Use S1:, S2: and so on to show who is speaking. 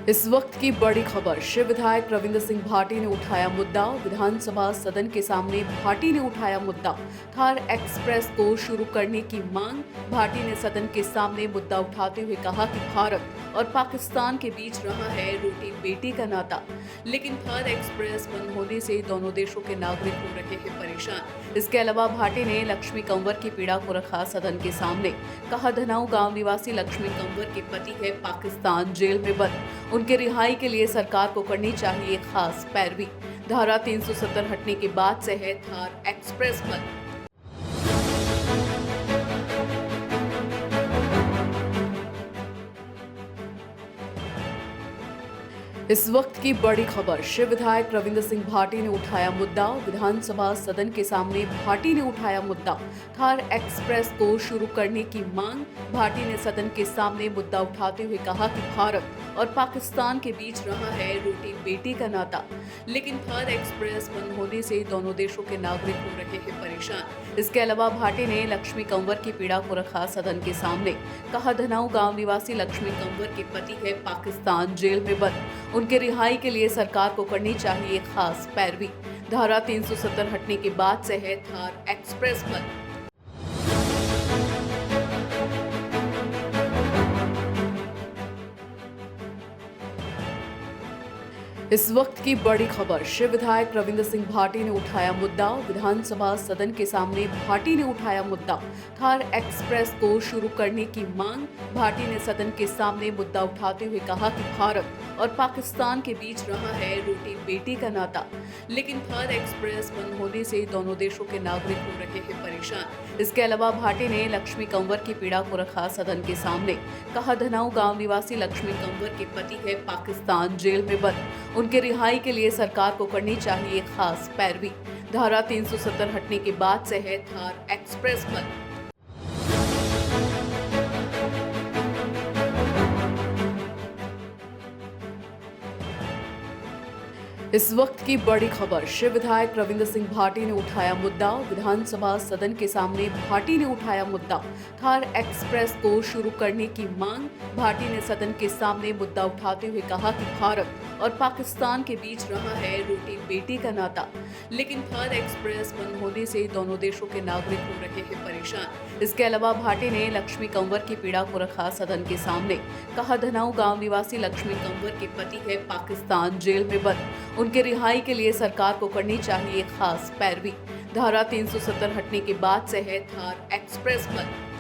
S1: इस वक्त की बड़ी खबर। शिव विधायक रविंद्र सिंह भाटी ने उठाया मुद्दा। विधानसभा सदन के सामने भाटी ने उठाया मुद्दा। थार एक्सप्रेस को शुरू करने की मांग। भाटी ने सदन के सामने मुद्दा उठाते हुए कहा कि भारत और पाकिस्तान के बीच रहा है रोटी बेटी का नाता, लेकिन थार एक्सप्रेस बंद होने से दोनों देशों के नागरिक हो रहे हैं परेशान। इसके अलावा भाटी ने लक्ष्मी कंवर की पीड़ा को रखा सदन के सामने। कहा, धनाऊ गांव निवासी लक्ष्मी कंवर के पति है पाकिस्तान जेल में बंद। उनके रिहाई के लिए सरकार को करनी चाहिए खास पैरवी। धारा 370 हटने के बाद से है थार एक्सप्रेस बंद। इस वक्त की बड़ी खबर। शिव विधायक रविंद्र सिंह भाटी ने उठाया मुद्दा। विधानसभा सदन के सामने भाटी ने उठाया मुद्दा। थार एक्सप्रेस को शुरू करने की मांग। भाटी ने सदन के सामने मुद्दा उठाते हुए कहा कि भारत और पाकिस्तान के बीच रहा है रोटी बेटी का नाता, लेकिन थार एक्सप्रेस बंद होने से दोनों देशों के नागरिक हो रहे हैं परेशान। इसके अलावा भाटी ने लक्ष्मी कंवर की पीड़ा को रखा सदन के सामने। कहा, धनाऊ गांव निवासी लक्ष्मी कंवर के पति है पाकिस्तान जेल में बंद। उनके रिहाई के लिए सरकार को करनी चाहिए खास पैरवी। धारा 370 हटने के बाद से है थार एक्सप्रेस बंद। इस वक्त की बड़ी खबर। शिव विधायक रविंद्र सिंह भाटी ने उठाया मुद्दा। विधानसभा सदन के सामने भाटी ने उठाया मुद्दा। थार एक्सप्रेस को शुरू करने की मांग। भाटी ने सदन के सामने मुद्दा उठाते हुए कहा कि भारत और पाकिस्तान के बीच रहा है रोटी बेटी का नाता, लेकिन थार एक्सप्रेस बंद होने से दोनों देशों के नागरिक हो रहे हैं परेशान। इसके अलावा भाटी ने लक्ष्मी कंवर की पीड़ा को रखा सदन के सामने। कहा, धनाऊ गांव निवासी लक्ष्मी कंवर के पति है पाकिस्तान जेल में बंद। उनके रिहाई के लिए सरकार को करनी चाहिए खास पैरवी। धारा 370 हटने के बाद से है थार एक्सप्रेस बंद। इस वक्त की बड़ी खबर। शिव विधायक रविंद्र सिंह भाटी ने उठाया मुद्दा। विधानसभा सदन के सामने भाटी ने उठाया मुद्दा। थार एक्सप्रेस को शुरू करने की मांग। भाटी ने सदन के सामने मुद्दा उठाते हुए कहा कि भारत और पाकिस्तान के बीच रहा है रोटी बेटी का नाता, लेकिन थार एक्सप्रेस बंद होने से दोनों देशों के नागरिक हो रहे हैं परेशान। इसके अलावा भाटी ने लक्ष्मी कंवर की पीड़ा को रखा सदन के सामने। कहा, धनाऊ गांव निवासी लक्ष्मी कंवर के पति है पाकिस्तान जेल में बंद। उनके रिहाई के लिए सरकार को करनी चाहिए खास पैरवी। धारा 370 हटने के बाद से है थार एक्सप्रेस बंद।